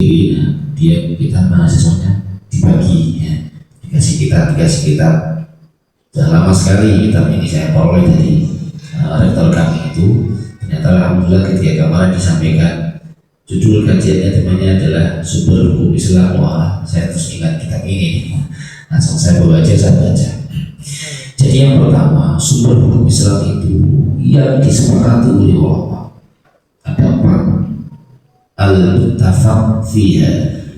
sendiri, nah, kita mahasiswanya dibagi, ya. dikasih kitab. Sudah lama sekali kitab ini saya peroleh dari rektor kami itu. Ternyata alhamdulillah ketika kemarin disampaikan judul kajiannya temanya adalah Sumber Hukum Islam. Wah, saya terus ingat kitab ini. Langsung saya baca. Jadi yang pertama, sumber hukum Islam itu yang disepakati oleh ulama. Ada empat. Al-muttafaq fiha,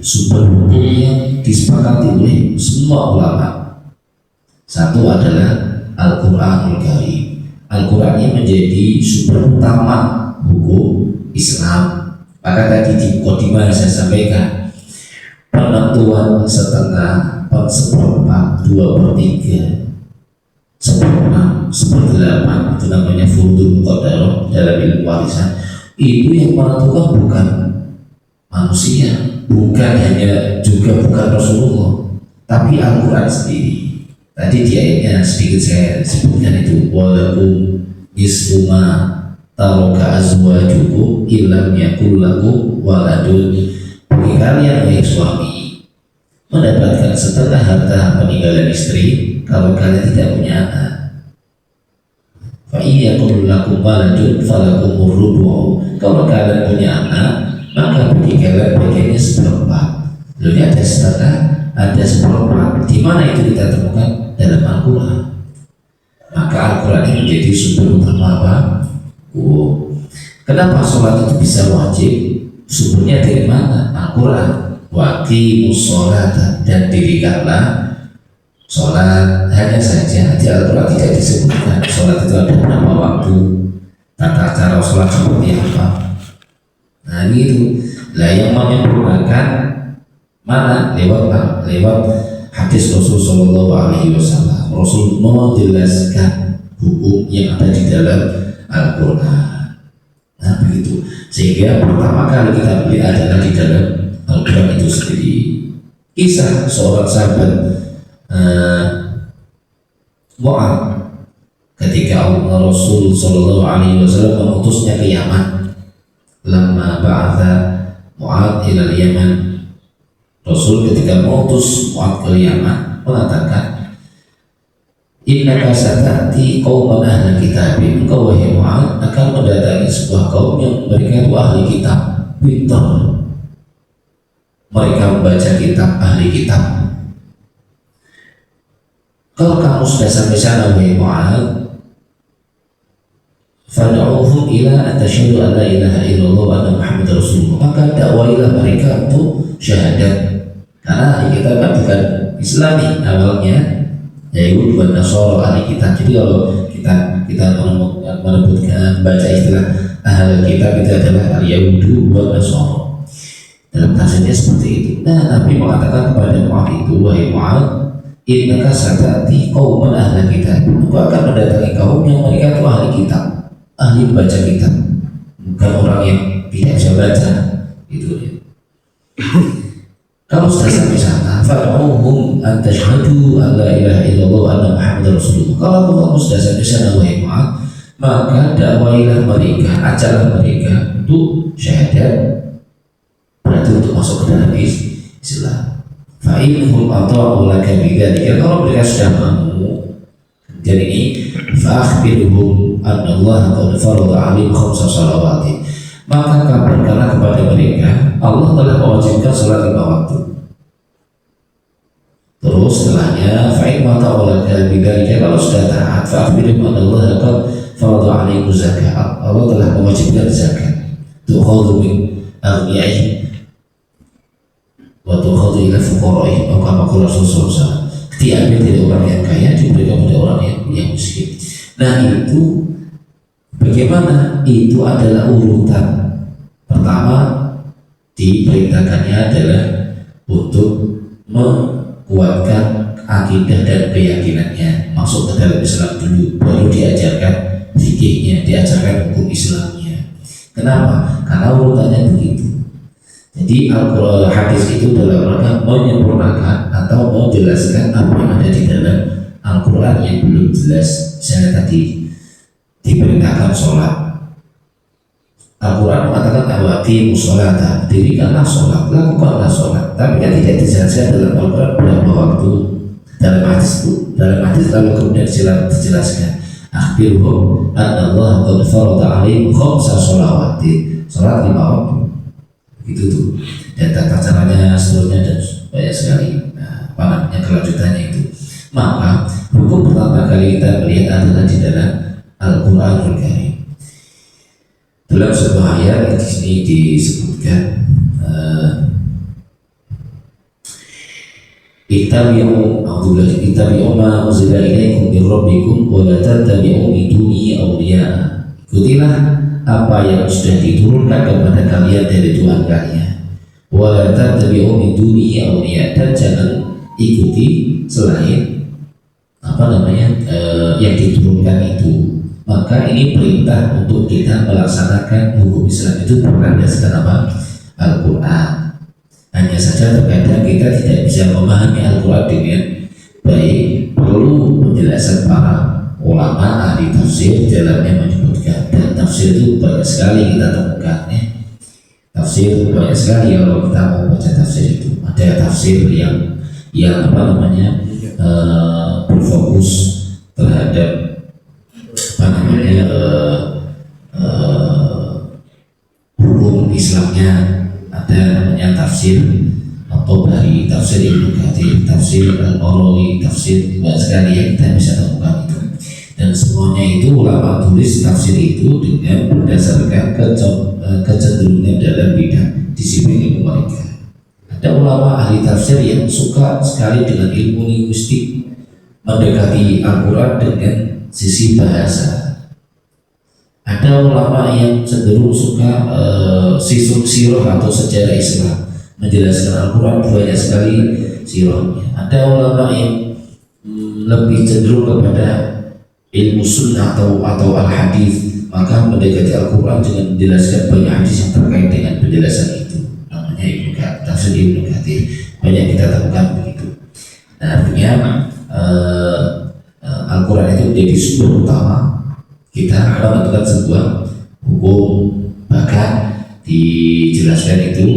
sumber hukum yang disepakati oleh semua ulama. Satu adalah Al-Quranul Karim. Al-Quran ini menjadi sumber utama hukum Islam. Maka tadi di mukadimah saya sampaikan penentuan setengah, seperempat, 2/3, 1/6, 1/8 itu namanya furdul muqaddarah dalam ilmu warisan. Itu yang menentukan bukan manusia, bukan Rasulullah, tapi Al-Quran sendiri. Tadi di ayatnya sedikit saya sebutkan itu, walakum nisfu ma taraka azwajukum illam yakul lakum waladun. Bagi kalian yang suami mendapatkan setengah harta peninggalan istri kalau kalian tidak punya anak. Fa iyyakum lakum waladun falakum rubu'. Kalau kalian punya anak, maka bagi kalian bagiannya 1/4. Lalu ada setengah, ada 1/4. Di mana itu kita temukan? Dalam Al-Quran. Maka Al-Quran ini menjadi sumber utama apa? Kenapa sholat itu bisa wajib? Sumbernya dari mana? Al-Quran. Waqimus sholat, dan dirikanlah sholat. Hanya saja di Al-Quran tidak disebutkan sholat itu ada berapa waktu, tata cara sholat seperti apa. Nah itu lah yang menyempurnakan mana? Lewat hadis Rasul Shallallahu Alaihi Wasallam. Rasul menjelaskan hukum yang ada di dalam Al-Quran. Nah begitu, sehingga pertama kali kita melihat adalah di dalam Al-Quran itu sendiri. Kisah seorang sahabat Mu'ad ketika Rasul Shallallahu Alaihi Wasallam mengutusnya ke Yaman. Lama ba'atha Mu'ad ila Yaman, Rasul ketika mengutus Mu'ad ke Yaman mengatakan, innaka sata'ti qauman ahli kitab. Engkau wahai Mu'ad akan mendatangi sebuah kaum yang mereka itu ahli kitab, pintar, mereka membaca kitab, ahli kitab. Kalau kamu sudah sampai sana wahai Mu'ad, fad'uhum ila an tasyhadu an la ilaha illallah wa anna Muhammadar Rasulullah. Maka dakwailah mereka untuk syahadat. Karena ahli kitab kan bukan Islami awalnya, Yahudi dan Nasara ahli kitab. Jadi kalau kita menyebutkan baca istilah ahli kitab itu adalah al-Yahudu wa Nasara. Dalam bahasanya seperti itu. Nah, Nabi mengatakan kepada Mu'ad itu, wahai Mu'ad, innaka sata'ti qauman ahli kitab. Engkau akan mendatangi kaum yang mereka itu ahli kitab, ahli membaca kitab, bukan orang yang tidak bisa baca. Itu ya. Kalau sudah sampai sana, fa'uhum an tashhadu an la ilaha illallah wa anna Muhammadar Rasulullah. Kalau kamu sudah sampai sana wahai Mu'ad, maka dakwailah mereka, ajarlah mereka untuk syahadat, berarti untuk masuk ke dalam Islam. Fa'inhum ata'u laka bidzalika. Kalau mereka sudah mau, jadi ini fa'akhbirhum anna Allah qad farada 'alaihim khamsa shalawatin. Maka kabarkanlah kepada mereka Allah telah mewajibkan salat 5 waktu. Terus setelahnya fa'in mata'ulaka bidzalika, kalau sudah taat fa'akhbirhum anna Allah qad farada 'alaihim zakat. Allah telah mewajibkan zakat. Tu'khadhu min aghniyahim wa tu'khadhu ila fuqara'ihim. Maka Rasulullah diambil dari orang yang kaya diberikan pada orang yang miskin. Nah itu bagaimana? Itu adalah urutan. Pertama diperintahkannya adalah untuk menguatkan akidah dan keyakinannya, masuk ke dalam Islam dulu, baru diajarkan fikihnya, diajarkan hukum Islamnya. Kenapa? Karena urutannya begitu. Jadi Al-Quran hadis itu dalam rangka menyempurnakan atau menjelaskan apa yang ada di dalam Al-Quran yang belum jelas. Saya tadi diperintahkan sholat, Al-Quran mengatakan awati musolata, dirikanlah sholat, lakukanlah sholat. Tapi kan tidak dijelaskan dalam Al-Quran berapa waktu dalam hadis itu. Dalam hadis lalu kemudian dijelaskan akhirul Allah qad farada alaihim khamsa sholawatin, sholat 5 waktu. Gitu tuh. Dan tata caranya seterusnya dan banyak sekali. Nah, apa namanya kelanjutannya itu. Maka hukum pertama kali kita melihat adalah di dalam Al-Quranul Karim. Dalam sebuah ayat di sini disebutkan ittabi'u ma unzila ilaikum min rabbikum wa la tattabi'u min dunihi awliya. Ikutilah apa yang sudah diturunkan kepada kalian dari Tuhan kalian. Wa la tattabi'u min dunihi awliya, dan jangan ikuti selain yang diturunkan itu. Maka ini perintah untuk kita melaksanakan hukum Islam itu berdasarkan apa? Al-Quran. Hanya saja terkadang kita tidak bisa memahami Al-Quran dengan baik, perlu penjelasan para ulama ahli tafsir. Dalamnya menyebutkan, dan tafsir itu banyak sekali kita temukan ya. Tafsir banyak sekali kalau kita mau baca tafsir itu. Ada tafsir yang berfokus terhadap hukum Islamnya. Ada namanya tafsir atau dari tafsir Ibnu Katsir, tafsir Al-Qurtubi, tafsir banyak sekali yang kita bisa temukan itu. Dan semuanya itu ulama tulis tafsir itu dengan berdasarkan kecenderungan dalam bidang disiplin ilmu mereka. Ada ulama ahli tafsir yang suka sekali dengan ilmu linguistik, mendekati Al-Quran dengan sisi bahasa. Ada ulama yang cenderung suka sirah atau sejarah Islam, menjelaskan Al-Quran banyak sekali sirahnya. Ada ulama yang lebih cenderung kepada ilmu sunnah atau al-hadis, maka mendekati Al-Quran dengan menjelaskan banyak hadis yang terkait dengan penjelasan itu. Namanya tafsir Ibnu Katsir. Banyak kita temukan begitu. Nah, artinya Al-Quran itu menjadi sumber utama kita menentukan sebuah hukum. Bahkan dijelaskan itu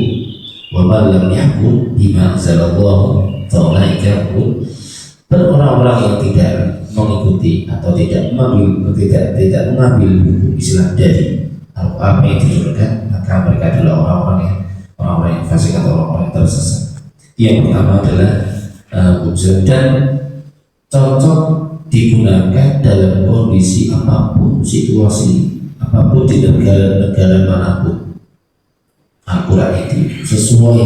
wa man lam yahkum bima anzalallahu fa ulaika hum, orang-orang yang tidak mengikuti atau tidak mengambil hukum Islam dari apa yang diturunkan, maka mereka adalah orang-orang yang fasik atau orang-orang yang tersesat. Yang pertama adalah hujjah, dan cocok digunakan dalam kondisi apapun, situasi apapun, di negara manapun. Al-Quran itu sesuai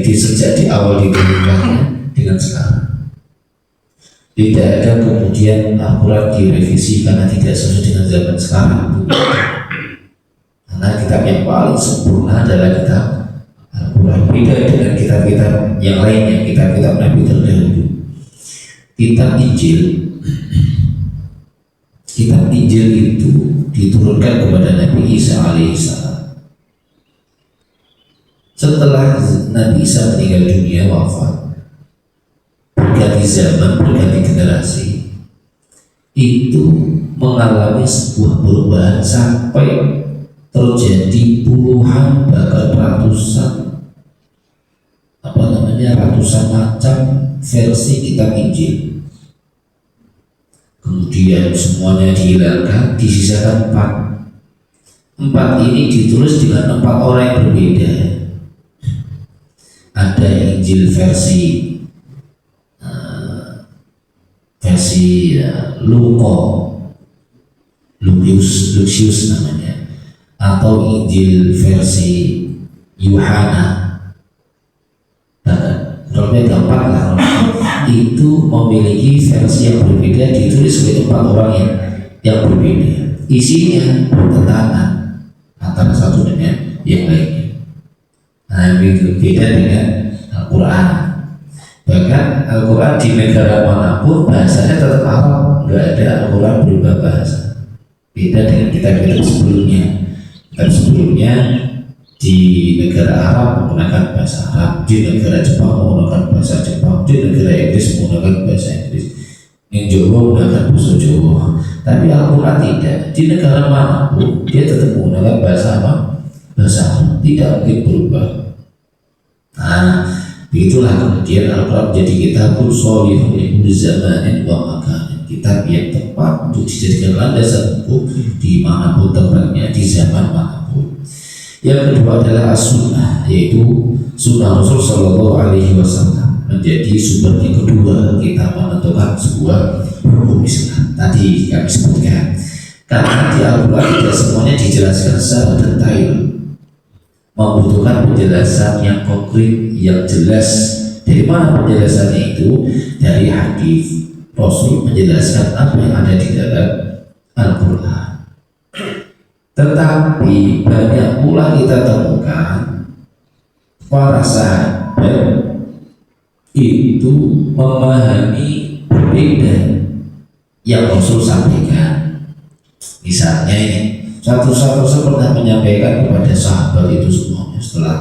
sejak di awal diturunkannya dengan sekarang. Tidak ada kemudian Al-Quran direvisi karena tidak sesuai dengan zaman sekarang. Karena kitab yang paling sempurna adalah kitab Al-Quran. Beda dengan kitab-kitab yang lainnya, kitab-kitab Nabi terdahulu. Kitab Injil itu diturunkan kepada Nabi Isa alaihissalam. Setelah Nabi Isa meninggal dunia, wafat, berganti zaman, berganti generasi, itu mengalami sebuah perubahan sampai terjadi puluhan bahkan ratusan macam versi kitab Injil. Kemudian semuanya dihilangkan, disisakan 4. 4 ini ditulis dengan 4 orang yang berbeda. Ada Injil versi Lucius namanya, atau Injil versi Yohana. Kalau gampang lah, itu memiliki versi yang berbeda, ditulis oleh 4 orang yang berbeda. Isinya bertentangan antara satu dengan yang lainnya. Nah, itu beda dengan Al-Quran. Bahkan Al-Quran di negara manapun bahasanya tetap Arab, nggak ada Al-Quran berubah bahasa. Beda dengan kitab-kitab sebelumnya. Kitab sebelumnya di negara Arab menggunakan bahasa Arab, di negara Jepang menggunakan bahasa Jepang, di negara Inggris menggunakan bahasa Inggris. Yang Jawa menggunakan bahasa Jawa, tapi Al-Quran tidak. Di negara manapun dia tetap menggunakan bahasa apa? Bahasa Arab, tidak mungkin berubah. Nah, begitulah kemudian Al-Quran menjadi kitabun sholihun li zamanin wa makanin, kitab yang tepat untuk dijadikan landasan hukum dimanapun tempatnya, di zaman manapun. Yang kedua adalah as-sunnah, yaitu sunnah Rasul Shallallahu Alaihi Wasallam, menjadi sumber yang kedua kita menentukan sebuah hukum Islam. Tadi kami sebutkan, karena di Al-Quran tidak semuanya dijelaskan secara detail, membutuhkan penjelasan yang konkret, yang jelas. Dari mana penjelasannya itu? Dari hadis Rasul menjelaskan apa yang ada di dalam Al-Quran. Tetapi banyak pula kita temukan para sahabat itu memahami berbeda yang Rasul sampaikan. Misalnya ini, satu pernah menyampaikan kepada sahabat itu semuanya setelah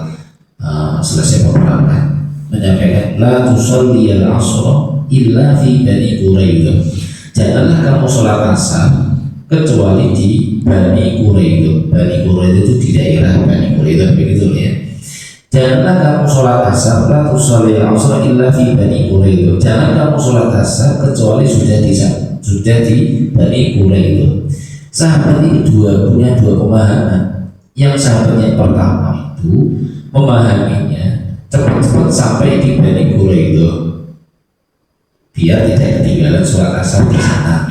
selesai peperangan, menyampaikan la tusalli al-asra illa fi Bani Quraidah, janganlah kamu sholat asar kecuali di Bani Quraidah. Bani Quraidah itu di daerah Bani Quraidah, begitu ya. Janganlah kamu sholat asar, la tusalli al-asra illa fi Bani Quraidah, jangan kamu sholat asar kecuali sudah di Bani Quraidah. Sahabat ini punya dua pemahaman. Yang sahabat yang pertama itu memahaminya cepat-cepat sampai di Bani Quraidah, biar tidak ketinggalan sholat asar di sana.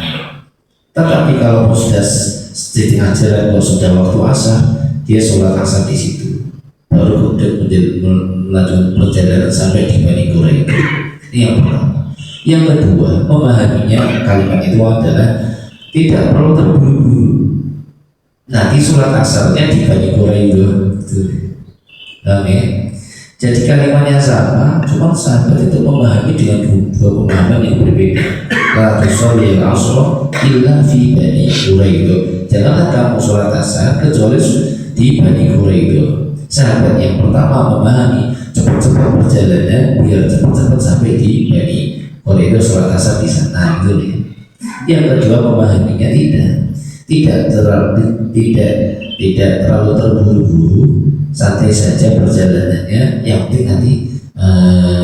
Tetapi kalau sudah setengah jalan, kalau sudah waktu asar, dia sholat asar di situ, baru kemudian melanjutkan perjalanan sampai di Bani Quraidah. Ini yang pertama. Yang kedua, memahaminya kalimat itu adalah tidak perlu terburu-buru. Nanti sholat asarnya di Bani Quraidah. Oke. Jadi kalimatnya sama, cuma sahabat itu memahami dengan dua pemahaman yang berbeda. La tusalli al-asra illa fi Bani Quraidah, janganlah kamu sholat asar kecuali di Bani Quraidah. Sahabat yang pertama memahami cepat-cepat perjalanan biar cepat-cepat sampai di Bani Quraidah, sholat asar di sana, gitu ya. Yang kedua memahaminya tidak terlalu terburu-buru, santai saja perjalanannya, yang penting nanti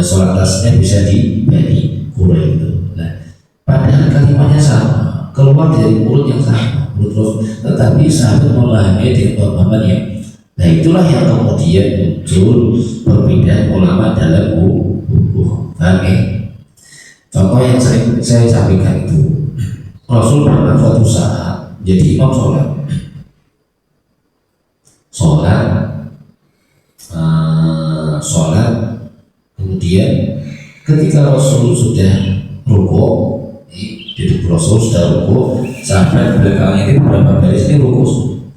sholat asarnya bisa di Bani Quraidah. Nah, padahal kalimatnya sama, keluar dari mulut yang sama, mulut Rasul, tetapi sahabat memahami dengan pemahaman yang, nah itulah yang kemudian muncul perbedaan ulama dalam hukum. Contoh yang saya sampaikan itu, Rasul pernah suatu saat jadi imam sholat, kemudian ketika Rasul sudah rukuk, Rasul sudah rukuk, sahabat belakangnya itu beberapa baris ini rukuk.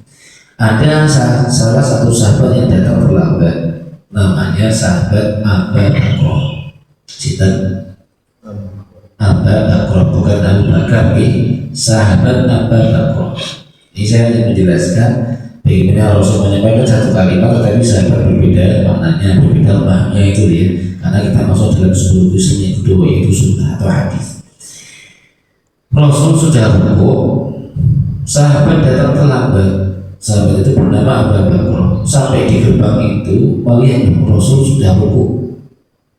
Ada salah satu sahabat yang datang terlambat, namanya sahabat Abu Bakar. Abu Bakar, bukan Abu Bakar, sahabat Abu Bakar. Ini saya ingin menjelaskan bagaimana Rasul menyampaikan satu kalimat, tetapi sahabat berbeda maknanya, berbeda maknanya itu ya. Karena kita masuk dalam sebuah usul yang kedua, yaitu sunnah atau hadis. Rasul sudah rukuk, sahabat datang terlambat. Sahabat itu bernama Abu Bakar. Sampai di gerbang itu melihat Rasul sudah rukuk,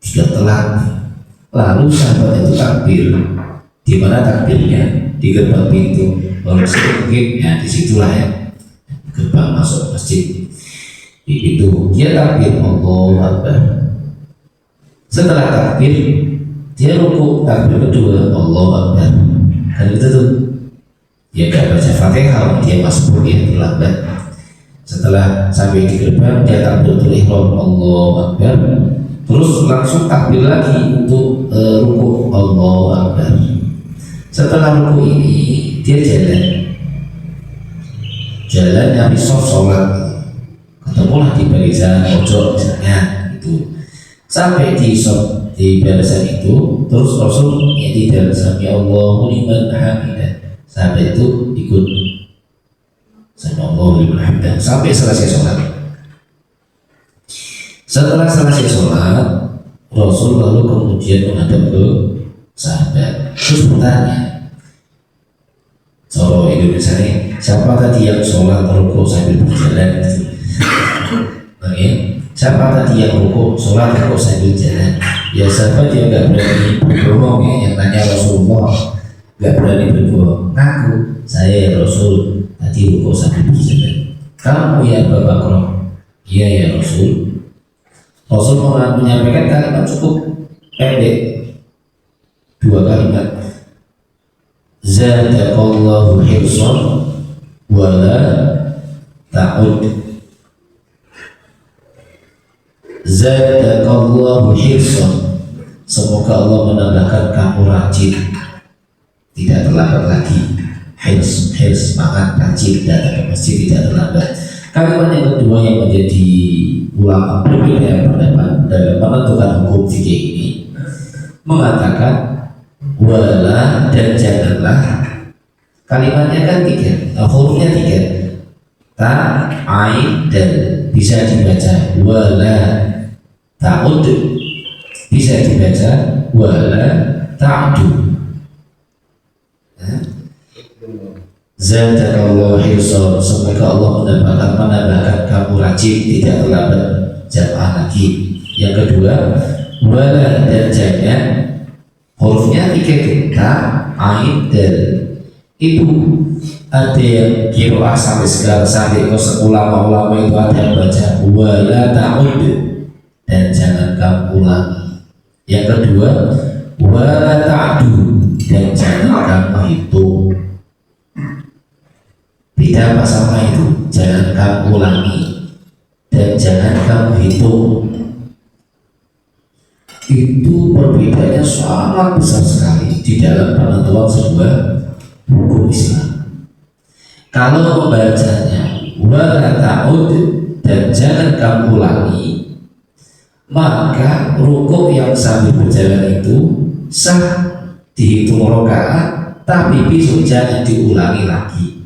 sudah telat. Lalu sahabat itu takbir. Di mana takbirnya? Di gerbang pintu. Kalau sedikit, ya disitulah ya, gerbang masuk masjid. Di pintu dia takbir, Allahu Akbar. Setelah takbir, dia rukuk, takbir kedua, Allahu Akbar. Kan itu tuh, dia gak baca Fatihah, dia masuk dia terlambat. Setelah sampai di gerbang, dia takbiratul ihram, Allahu Akbar. Terus langsung takbir lagi untuk rukuk, Allahu Akbar. Setelah rukuk ini dia jalan nyari sholat, ketemulah di barisan pojok misalnya itu. Sampai di barisan itu, terus Rasul tidak sami Allahu liman hamidah. Sampai itu ikut sami Allahu liman hamidah sampai selesai sholat. Setelah selesai sholat, Rasul lalu kemudian menghadap ke sahabat. Terus bertanya, Solo Indonesia ini, siapa tadi yang sholat rukuk sambil berjalan gitu? Oke, siapa tadi yang rukuk sholat rukuk sambil jalan? Ya sahabat yang nggak berani berbohong ya, yang nanya Rasulullah nggak berani berbohong, ngaku saya ya Rasul tadi rukuk sambil berjalan. Kamu ya Abu Bakar? Iya ya Rasul. Rasul menyampaikan kalimat cukup pendek, 2 kalimat. Zadakallahu hirsan wala ta'ud. Zadakallahu hirsan, semoga Allah menambahkan kamu rajin, tidak terlambat lagi. Hirs semangat, rajin datang ke masjid, tidak terlambat. Kalimat yang kedua yang menjadi ulama berbeda pendapat dalam menentukan hukum fikih ini mengatakan wala dan janganlah. Kalimatnya kan 3, hurufnya 3, ta, ain, dan bisa dibaca wala ta'ud, bisa dibaca wala ta'du. Zadakallahu hirsan, semoga Allah menambahkan kamu rajin, tidak terlambat jamaah lagi. Yang kedua, wala dan jangan, hurufnya 3, ta, ain, dan. Itu ada yang kiroah sampai sekarang, sampai ulama-ulama itu ada yang baca wala ta'ud, dan jangan kamu ulangi. Yang kedua, wala ta'du, dan jangan kamu hitung. Beda apa sama itu? Jangan kamu ulangi dan jangan kamu hitung. Itu perbedaannya sangat besar sekali di dalam penentuan sebuah hukum Islam. Kalau membacanya wala ta'ud dan jangan kamu ulangi, maka rukuk yang sambil berjalan itu sah, dihitung rakaat, tapi besok jangan diulangi lagi.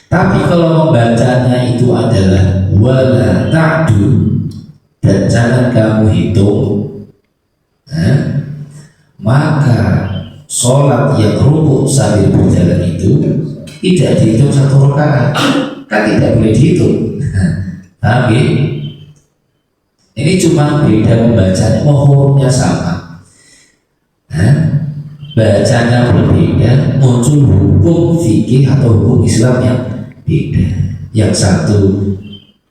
Tapi kalau membacanya itu adalah wala ta'du dan jangan kamu hitung, maka sholat yang rukuk sambil berjalan itu tidak dihitung 1 rakaat, kan tidak boleh dihitung. Ini cuma beda membacanya, hurufnya sama, bacanya berbeda, muncul hukum fikih atau hukum Islam yang beda. Yang satu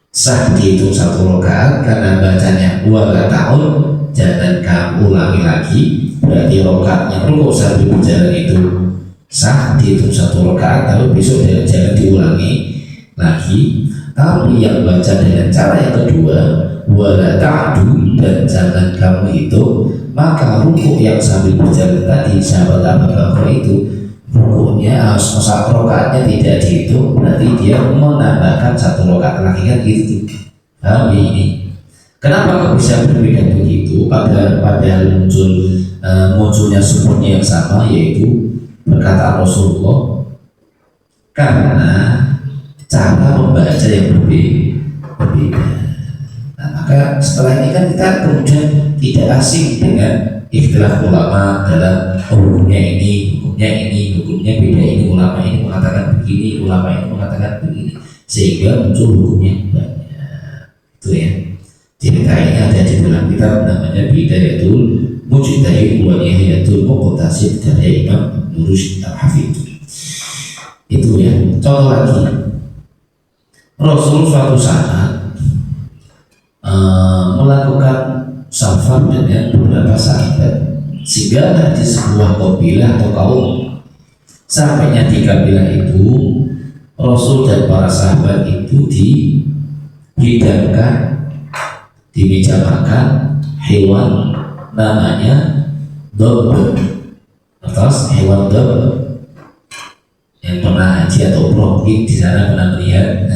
sah dihitung 1 rakaat karena bacanya wala ta'ud, jangan kamu ulangi lagi, berarti rakaat yang rukuk sambil berjalan itu sah dihitung 1 rakaat, tapi besok jangan diulangi lagi. Tapi yang baca dengan cara yang kedua wala ta'du dan jangan kamu hitung, maka rukuk yang sambil berjalan tadi sahabat Abu Bakar itu rukuknya 1 rakaatnya tidak dihitung, berarti dia menambahkan 1 rakaat lagi, kan gitu. Ini kenapa kok bisa berbeda begitu? Padahal munculnya sumbernya yang sama, yaitu perkataan Rasulullah, karena cara membaca yang berbeda. Nah, maka setelah ini kan kita kemudian tidak asing dengan ikhtilaf ulama dalam hukumnya ini, hukumnya beda, ini ulama ini mengatakan begini, ulama ini mengatakan begini, sehingga muncul hukumnya banyak. Itu ya. Cerita ini ada di dalam kitab namanya Bidayatul Mujtahid wa Nihayatul Muqtasid karya Imam Ibnu Rushd Al-Hafidh. Itu ya. Contoh lagi, Rasul suatu saat melakukan safar dengan beberapa sahabat, sehingga di sebuah kabilah atau kaum. Sampainya di kabilah itu, Rasul dan para sahabat itu dihidangkan di meja makan hewan namanya dob. Atas hewan dob yang pernah haji atau umroh di sana pernah melihat.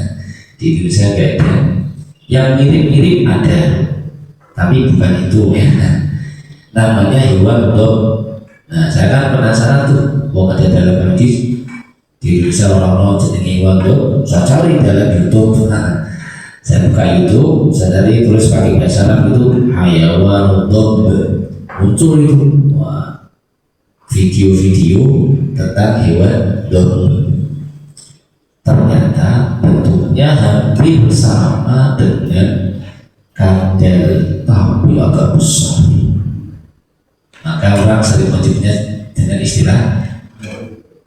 Di Indonesia nggak ada. Yang mirip-mirip ada, tapi bukan itu ya. Namanya hewan dob. Nah, saya kan penasaran tuh, ada dalam hadis di Indonesia orang-orang jenenge hewan dob. Saya cari dalam YouTube. Saya buka YouTube, saya cari tulis pakai bahasa Arab itu hayawan dob. muncul itu wah, video-video tentang hewan domba. Ternyata bentuknya hampir sama dengan kadal tapi agak besar. Maka orang sering menyebutnya dengan istilah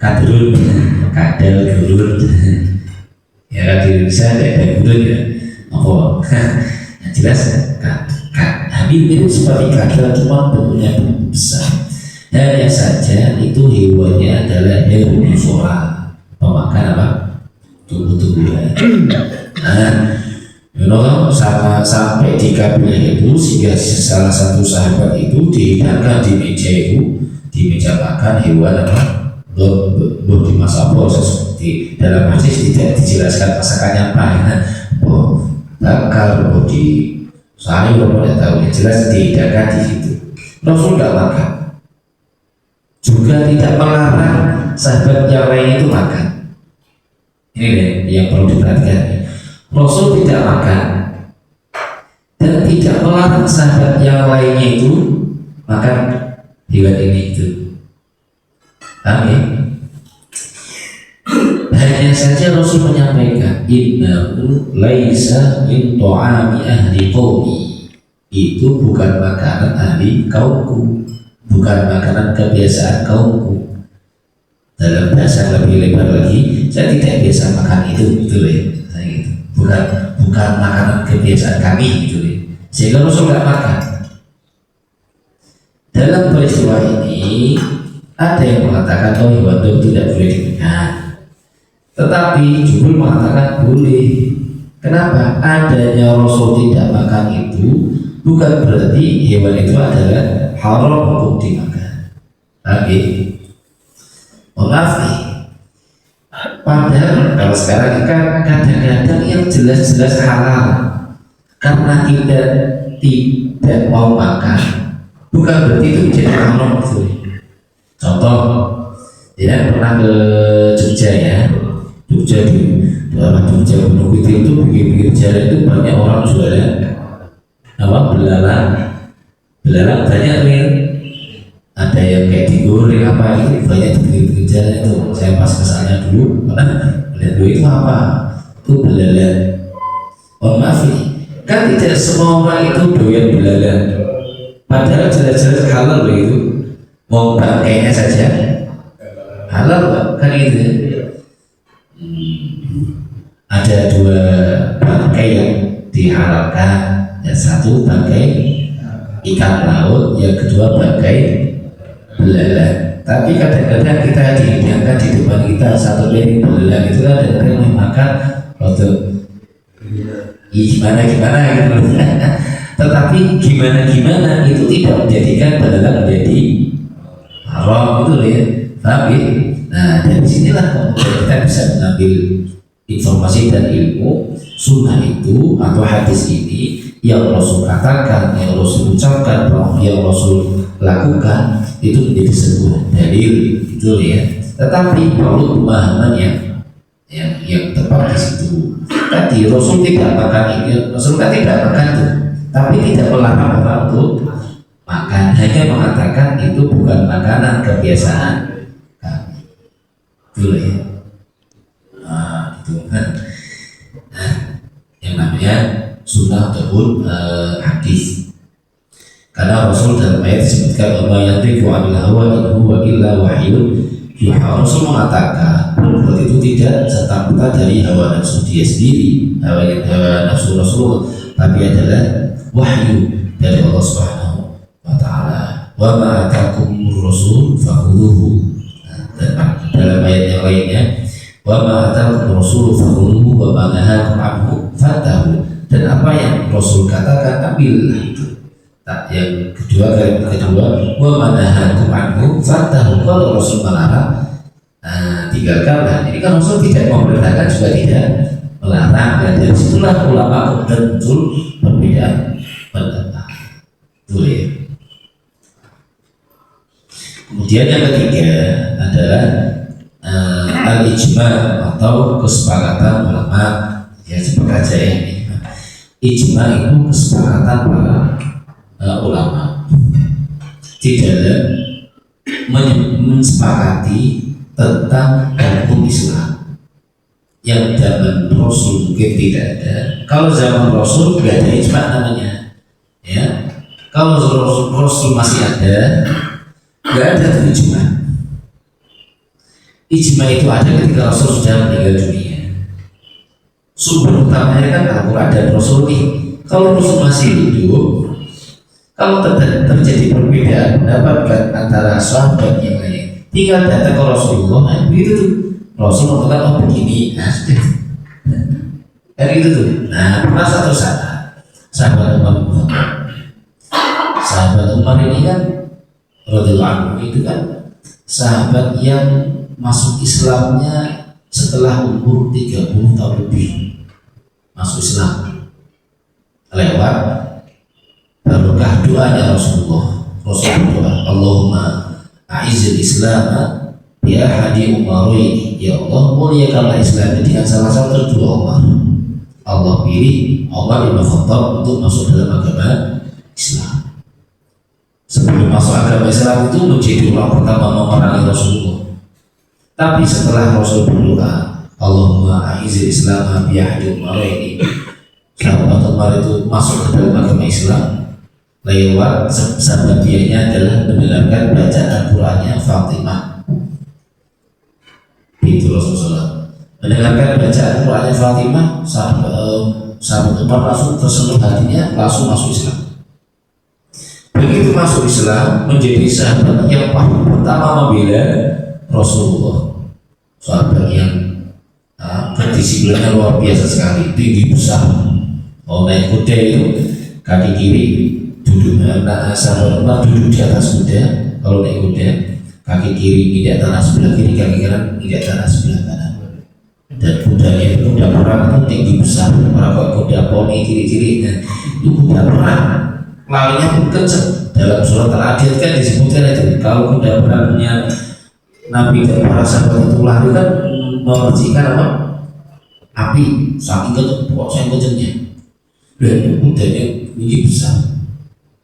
kadrun, kadal gurun. Ya kan di Indonesia ada gurun ya. Apa? Yang jelas hampir itu seperti kadal cuma bentuknya besar. Hanya saja itu hewannya adalah herbivora, pemakan apa? Tumbuh-tumbuhan. Nah, sampai di kabilah itu sehingga salah satu sahabat itu dihidangkan di meja itu, di meja makan hewan apa? Di masa proses di dalam hadis tidak dijelaskan masakannya apa ya. Bakar, di sayur, tidak tahu. Yang jelas dihidangkan di situ. Rasul tidak makan, juga tidak melarang sahabat yang lain itu makan. Ini deh yang perlu diperhatikan. Rasul tidak makan dan tidak melarang sahabat yang lainnya itu makan hewan ini itu. Amin. Hanya saja Rasul menyampaikan innahu laisa min ta'ami ahli qaumi. Itu bukan makanan ahli kaumku, bukan makanan kebiasaan kaumku. Dalam bahasa lebih lebar lagi, saya tidak biasa makan itu, gitu ya. Saya gitu. Bukan makanan kebiasaan kami, gitu ya. Sehingga Rasul tidak makan. Dalam peristiwa ini ada yang mengatakan oh hewan itu tidak boleh dimakan. Tetapi Jibril mengatakan boleh. Kenapa? Adanya Rasul tidak makan itu bukan berarti hewan itu adalah haram untuk dimakan. Tapi maaf nih, padahal kalau sekarang kan kadang-kadang yang jelas-jelas halal karena kita tidak mau makan bukan berarti itu menjadi haram gitu. Contoh, ya pernah ke Jogja ya, Jogja di dalam Jogja Gunung Kidul itu pinggir-pinggir jalan itu banyak orang jualan apa belalang banyak nih. Ada yang kayak digoreng apa itu banyak di jalan itu. Saya pas kesana dulu melihat itu apa? Itu belalang. Oh maaf nih, kan tidak semua orang itu doyan belalang. Padahal jelas-jelas halal begitu. Mau bangkainya saja halal kan itu. Ada dua bangkai yang dihalalkan. Yang satu bangkai ikan laut, yang kedua bangkai belalang. Tapi kadang-kadang kita dihidangkan di depan kita satu piring belalang itu ada yang makan waktu gimana gitu. Tetapi gimana itu tidak menjadikan belalang menjadi haram gitu ya. Tapi nah dari sinilah kita bisa mengambil informasi dan ilmu sunnah itu atau hadis ini yang Rasul katakan, yang Rasul ucapkan, yang Rasul lakukan itu menjadi sebuah dalil itu ya. Tetapi perlu pemahaman yang tepat di situ. Tadi Rasul tidak makan ini, Rasul kan tidak makan itu, tapi tidak melarang orang untuk makan, hanya mengatakan itu bukan makanan kebiasaan kami. Itu ya. Nah, itu kan. Nah, yang namanya sunnah ataupun hadis. Karena Rasul dalam ayat disebutkan bahwa yang tiku anil hawa in huwa illa wahyun yuha. Rasul mengatakan berbuat itu tidak serta-merta dari hawa nafsu dia sendiri, hawa nafsu Rasul, tapi adalah wahyu dari Allah Subhanahu wa taala. Wa ma atakumur rasul fakhudhuhu. Dan dalam ayat yang lainnya wa ma atakumur rasul fakhudhuhu wa ma nahakum anhu fantahu. Dan apa yang Rasul katakan ambillah itu. Yang kedua, kalimat kedua, wa manahakum anhu fantahu. Kalau Rasul melarang, tinggalkanlah. Ini kan Rasul tidak memerintahkan juga tidak melarang. Dan dari situlah ulama kemudian muncul perbedaan pendapat. Itu ya. Kemudian yang ketiga adalah al-ijma atau kesepakatan ulama. Ya sepakat aja ya. Ijma itu kesepakatan para ulama. di dalam mensepakati tentang hukum Islam yang zaman Rasul mungkin tidak ada. Kalau zaman Rasul tidak ada ijma namanya, ya. Kalau Rasul masih ada, nggak ada tuh ijma. Ijma itu ada ketika Rasul sudah meninggal dunia. Sumber utamanya kan Al-Quran dan Rasul nih. Kalau Rasul masih hidup, kalau terjadi perbedaan pendapat antara sahabat yang lain, tinggal datang ke Rasulullah, begitu tuh. Rasul mengatakan, oh begini, nah sudah. Kan itu tuh. Nah, pernah satu saat sahabat Umar ini kan radhiyallahu anhu itu kan sahabat yang masuk Islamnya setelah umur 30 tahun lebih. Masuk Islam lewat barokah doanya Rasulullah berdoa, Allahumma a'izzil Islam bi ahadi umarini, ya Allah muliakanlah Islam dengan salah satu dua Umar. Allah pilih Umar bin Khattab untuk masuk dalam agama Islam. Sebelum masuk agama Islam itu menjadi orang pertama memerangi Rasulullah. Tapi setelah Rasul berdoa, Allahumma a'izzil Islam bi ahadi umarini, sahabat Umar itu masuk ke dalam agama Islam lewat sahabat dianya adalah mendengarkan bacaan Al-Qur'annya Fatimah binti Rasulullah. Mendengarkan bacaan Al-Qur'annya Fatimah, sahabat Umar langsung tersentuh hatinya, langsung masuk Islam. Begitu masuk Islam menjadi sahabat yang paling pertama membela Rasulullah. Sahabat yang kedisiplinnya luar biasa sekali, tinggi besar. Oh, naik kuda itu kaki kiri duduk, sahabat Umar duduk di atas kuda. Kalau naik kuda, kaki kiri tidak tanah sebelah kiri, kaki kanan tidak tanah sebelah kanan. Dan kudanya itu kuda perang itu tinggi besar, para kuda poni ciri-ciri. Itu kuda perang, larinya pun kencang. Dalam surat Al-Adiyat kan disebutkan itu kalau kuda perangnya Nabi dan para sahabat itu lari kan memercikan apa? Api, saking kencengnya. Dan kudanya tinggi besar.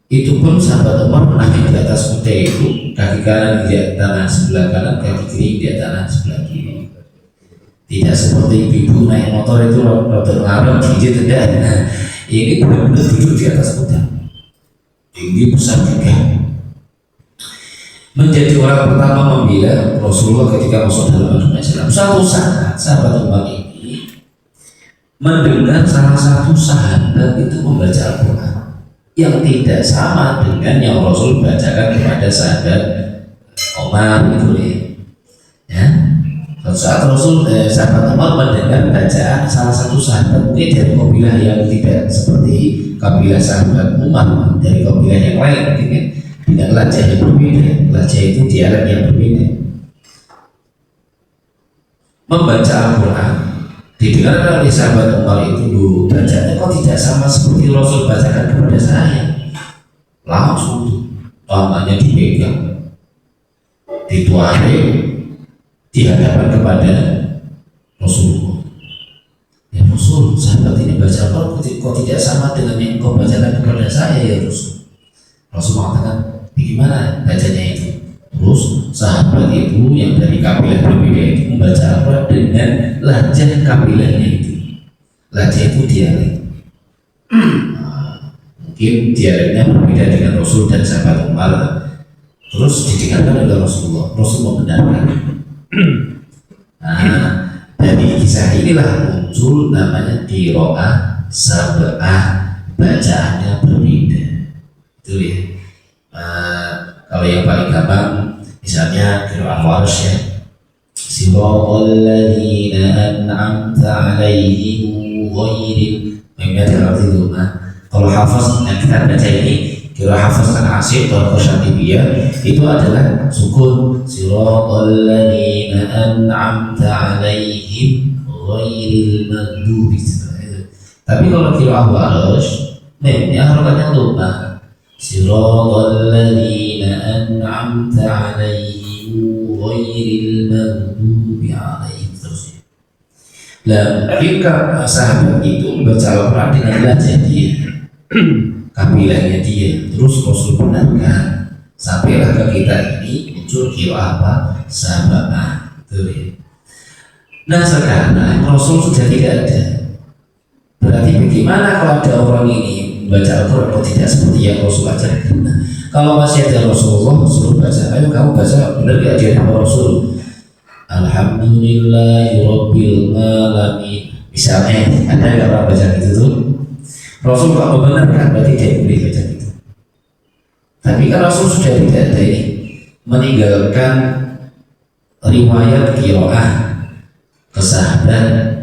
Itu pun sahabat Umar menaiki di atas kuda itu, kaki kanan di tanah sebelah kanan, kaki kiri di tanah sebelah kiri. Tidak seperti ibu naik motor itu roda ngarep gigit tidak. Nah, ini benar-benar duduk di atas kuda, tinggi besar juga. Menjadi orang pertama membela Rasulullah ketika masuk dalam agama Islam. Suatu saat sahabat Umar ini mendengar salah satu sahabat itu membaca Al-Quran yang tidak sama dengan yang Rasul bacakan kepada sahabat Umar itu ya. Suatu saat sahabat Umar mendengar bacaan salah satu sahabat mungkin dari kabilah yang tidak seperti kabilah sahabat Umar, dari kabilah yang lain mungkin ya, dengan lajah yang berbeda. Lajah itu dialek yang berbeda. Membaca Al-Quran didengarkan oleh sahabat Umar itu, dulu bacanya kok tidak sama seperti Rasul bacakan kepada saya. Langsung tangannya dipegang, dituari, dihadapkan kepada Rasulullah. Ya Rasul, sahabat ini baca Al-Quran kok tidak sama dengan yang kau bacakan kepada saya ya Rasul. Rasul mengatakan, bagaimana bacanya itu? Terus sahabat itu yang dari kabilah berbeda itu membaca Al-Quran dengan lajah kabilahnya itu. Lajah itu dialek. Mungkin dialeknya berbeda dengan Rasul dan sahabat Umar. Terus didengarkan oleh Rasulullah. Rasul membenarkan. Nah, dari kisah inilah muncul namanya qiraah sab'ah, bacaannya berbeda. Itu ya. Kalau yang paling gampang misalnya qiraah Warsh ya, siratal ladzina an'amta 'alaihim ghairil maghdubi 'alaihim. Kalau Hafaz yang kita baca ini qiraah Hafaz dan Asim atau Qasyatibiyah itu adalah sukun, siratal ladzina an'amta 'alaihim ghairil maghdubi. Tapi kalau qiraah Warsh memnya harokatnya lupa, siratal ladzina an'amta 'alaihim ghairil maghdubi 'alaihim, terusnya. Lah, jika sahabat itu baca Al-Quran dengan lajah dia, kabilahnya dia, terus Rasul benarkan, Sampailah ke kita ini muncul qiraah apa? Sab'ah. Betul ya. Nah sekarang Rasul sudah tidak ada. Berarti bagaimana kalau ada orang ini membaca Al-Quran atau tidak seperti yang Rasul ajarkan? Nah, kalau masih ada Rasulullah, suruh baca. Ayo kamu baca, benar gak dia Rasul? Alhamdulillahirabbil alamin. Misalnya ada nggak orang baca gitu tuh? Rasul nggak membenarkan, berarti dia boleh baca gitu. Tapi kan Rasul sudah tidak ada ini, meninggalkan riwayat qiraah ke sahabat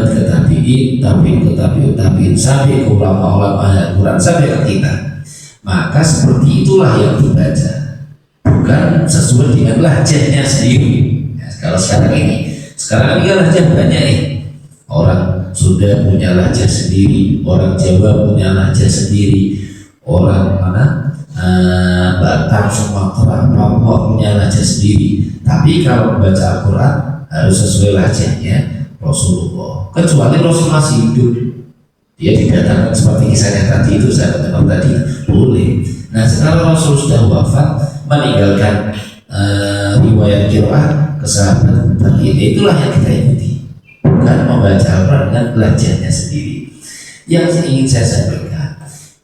ke tabi'in, ke tabi'in sampai ke ulama-ulama Al-Quran sampai ke kita. Maka seperti itulah yang dibaca, bukan sesuai dengan lahjahnya sendiri. Ya, kalau sekarang ini kan lahjah banyak nih. Orang Sunda punya lahjah sendiri, orang Jawa punya lahjah sendiri, orang mana Batak, Sumatera, Papua punya lahjah sendiri. Tapi kalau membaca Al-Quran harus sesuai lahjahnya Rasulullah. Kecuali Rasul masih hidup, dia didatangkan seperti kisahnya tadi itu, saya katakan tadi boleh. Nah sekarang Rasul sudah wafat, meninggalkan riwayat qiraah ke sahabat tadi, itulah yang kita ikuti, bukan membaca Al-Quran dengan lahjahnya sendiri. Yang ingin saya sampaikan,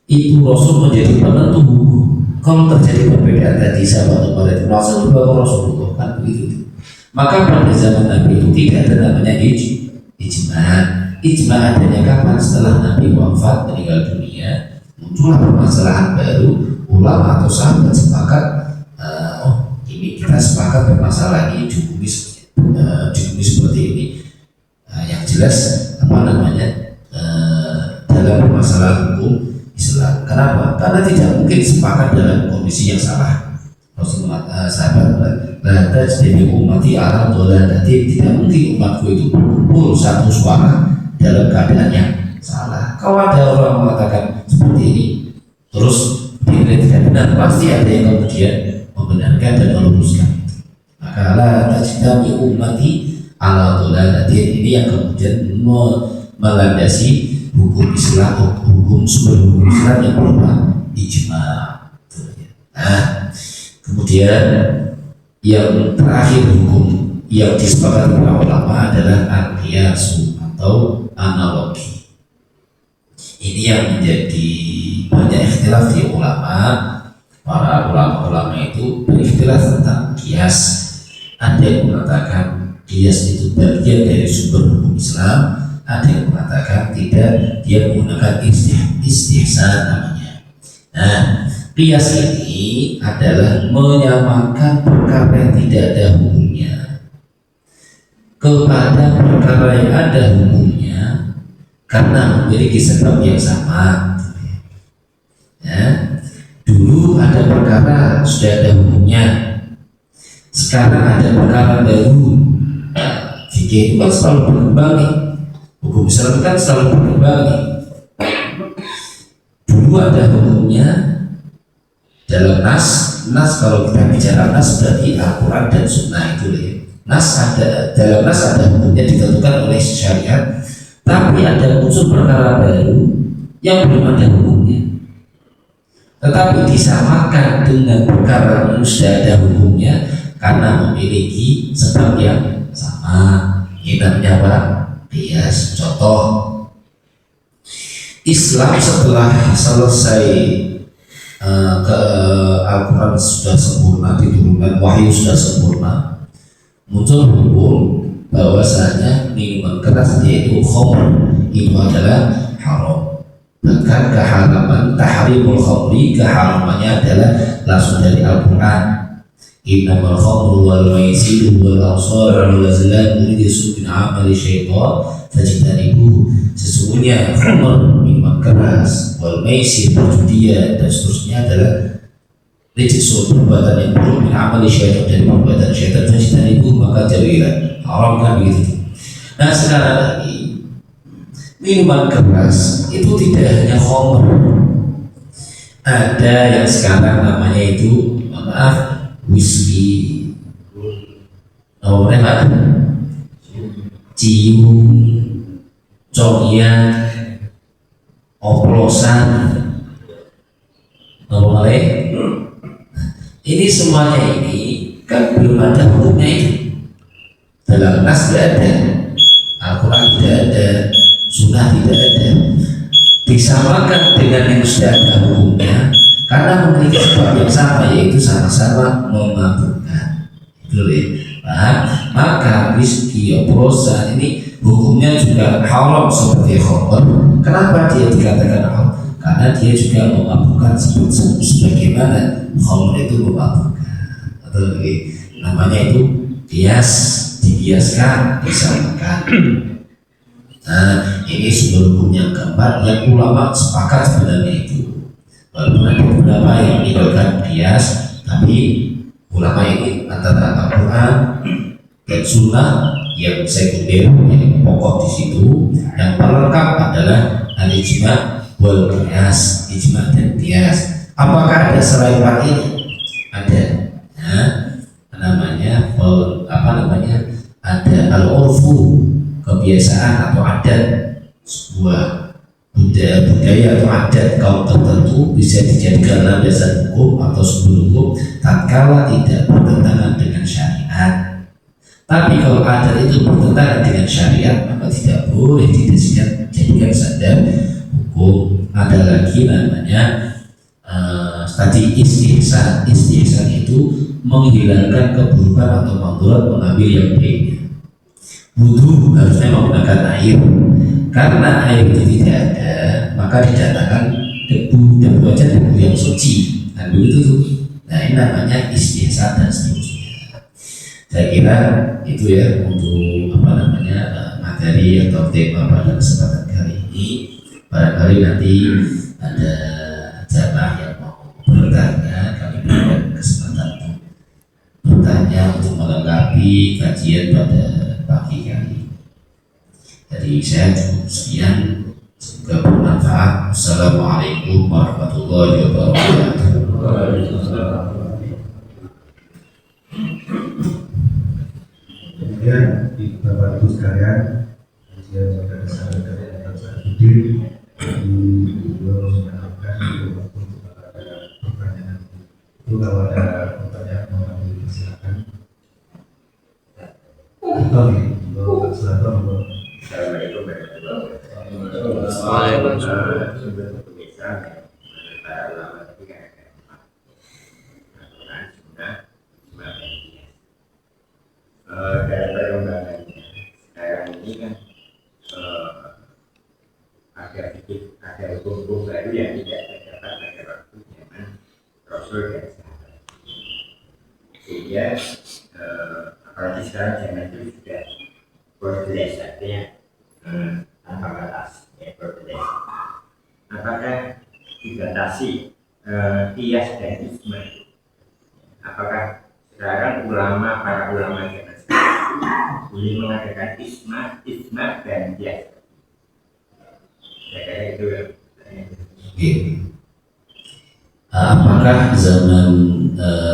itu Rasul menjadi penentu hukum. Kalau terjadi perbedaan tadi sahabat Umar itu langsung dibawa Rasulullah, kan begitu. Maka pada zaman Nabi itu tidak ada namanya ijma. Ijma adanya kapan? Setelah Nabi wafat, meninggal dunia, muncullah permasalahan baru, ulama atau sahabat sepakat, ini kita sepakat bermasalah ini dihukumi seperti ini. Yang jelas dalam masalah hukum Islam. Kenapa? Karena tidak mungkin sepakat dalam kondisi yang salah. Rasulullah sahabat berkata, "Jadi umati ala dolalati." Tidak mungkin umatku itu berkumpul satu suara dalam keadaan yang salah. Kalau ada orang mengatakan seperti ini, terus dinilai tidak benar, pasti ada yang kemudian membenarkan dan meluruskan. Maka la tajtami ummati ala dolalati, ini yang kemudian melandasi hukum Islam, sumber hukum Islam yang berupa ijma. Nah, kemudian yang terakhir hukum yang disepakati para ulama adalah al-qiyas atau analogi. Ini yang menjadi banyak ikhtilaf di ulama. Para ulama itu berikhtilaf tentang qiyas. Ada yang mengatakan qiyas itu bagian dari sumber hukum Islam, ada yang mengatakan tidak, dia menggunakan istihsan namanya. Nah, qiyas ini adalah menyamakan perkara yang tidak ada hukumnya kepada perkara yang ada hukumnya karena memiliki sebab yang sama. Ya. Dulu ada perkara sudah ada hukumnya, sekarang ada perkara baru. Fikih itu kan selalu berkembang nih. Hukum Islam kan selalu berkembang nih. Dulu ada hukumnya dalam nas kalau kita bicara nas berarti Al-Quran dan Sunnah itu ya. Dalam nas ada hukumnya ditentukan oleh syariat, tapi ada unsur perkara baru yang belum ada hukumnya, tetapi disamakan dengan perkara yang sudah ada hukumnya karena memiliki sebab yang sama. Ini namanya apa? Qiyas. Contoh, Islam setelah selesai ke Al-Quran sudah sempurna, diturunkan wahyu sudah sempurna, muncul hukum bahwasanya minuman keras yaitu khamr itu adalah haram. Bahkan keharaman tahrimul khamri, keharamannya adalah langsung dari Al-Quran. Innamal khamru wal maisiru wal ansar wal azlam rijsun min amali syaitan fajtanibuhu. Sesungguhnya khamr, minuman keras, wal maisir, perjudian dan seterusnya adalah rijsun, perbuatan yang buruk, min amali syaitan, dari perbuatan syaitan, fajtanibuhu, maka jauhilah. Haram kan begitu. Nah sekarang lagi minuman keras itu tidak hanya khamr, ada yang sekarang namanya itu whisky, namanya cium, congyan, oplosan, namanya Ini semuanya ini kan belum ada hukumnya itu. Dalam nas tidak ada, Al-Quran tidak ada, Sunnah tidak ada. Disamakan dengan yang sudah ada hukumnya karena memiliki sebab yang sama, yaitu sama-sama memabukkan. Itu ya. Nah, maka whisky, oplosan ini hukumnya juga haram seperti khamr. Kenapa dia dikatakan haram? Karena dia juga memabukkan sebagaimana khamr itu memabukkan. Atau namanya itu bias, dibiaskan, disamakan. Nah, ini sumber hukum yang keempat yang ulama sepakat sebenarnya itu. Walaupun ada beberapa yang meninggalkan bias, tapi ulama ini antara Al-Quran dan Sunnah yang sekunder, yang pokok di situ, yang pelengkap adalah al-ijma wal qiyas, ijma dan qiyas. Apakah ada selain empat ini? Ada. Nah, ada al-urfu, kebiasaan atau adat sebuah budaya atau adat kaum tertentu bisa dijadikan landasan hukum atau sumber hukum tatkala tidak bertentangan dengan syariat. Tapi kalau adat itu bertentangan dengan syariat, maka tidak boleh dijadikan standar hukum. Ada lagi namanya tadi istihsan. Istihsan itu menghilangkan keburukan atau mandurat, mengambil yang baiknya. Wudu harusnya menggunakan air. Karena air itu tidak ada, maka didatangkan debu aja, debu yang suci. Nah begitu tuh. Nah ini namanya istihsan dan seterusnya. Saya kira itu ya untuk materi atau tema pada kesempatan kali ini. Barangkali nanti ada jamaah yang mau bertanya, kami berikan kesempatan untuk bertanya untuk melengkapi kajian pada pagi kali. Jadi saya cukup sekian, semoga bermanfaat. Assalamualaikum warahmatullahi wabarakatuh. Kemudian di Bapak Ibu sekalian, saya juga kesalahan dari Bapak Budi di beliau menyampaikan waktu ada pertanyaan. Itu kalau ada pertanyaan mengambil silakan. Assalamualaikum. Dalam perkembangan sekarang ini kan ada hukum-hukum baru yang tidak terdapat pada waktu zaman Rasul dan sahabat. Sehingga apalagi sekarang zaman itu sudah borderless, artinya tanpa batas, ya borderless. Apakah dibatasi qiyas dan ijma? Apakah sekarang para ulama zaman sekarang boleh mengadakan ijma dan qiyas? Ya kayak itu ya. Apakah zaman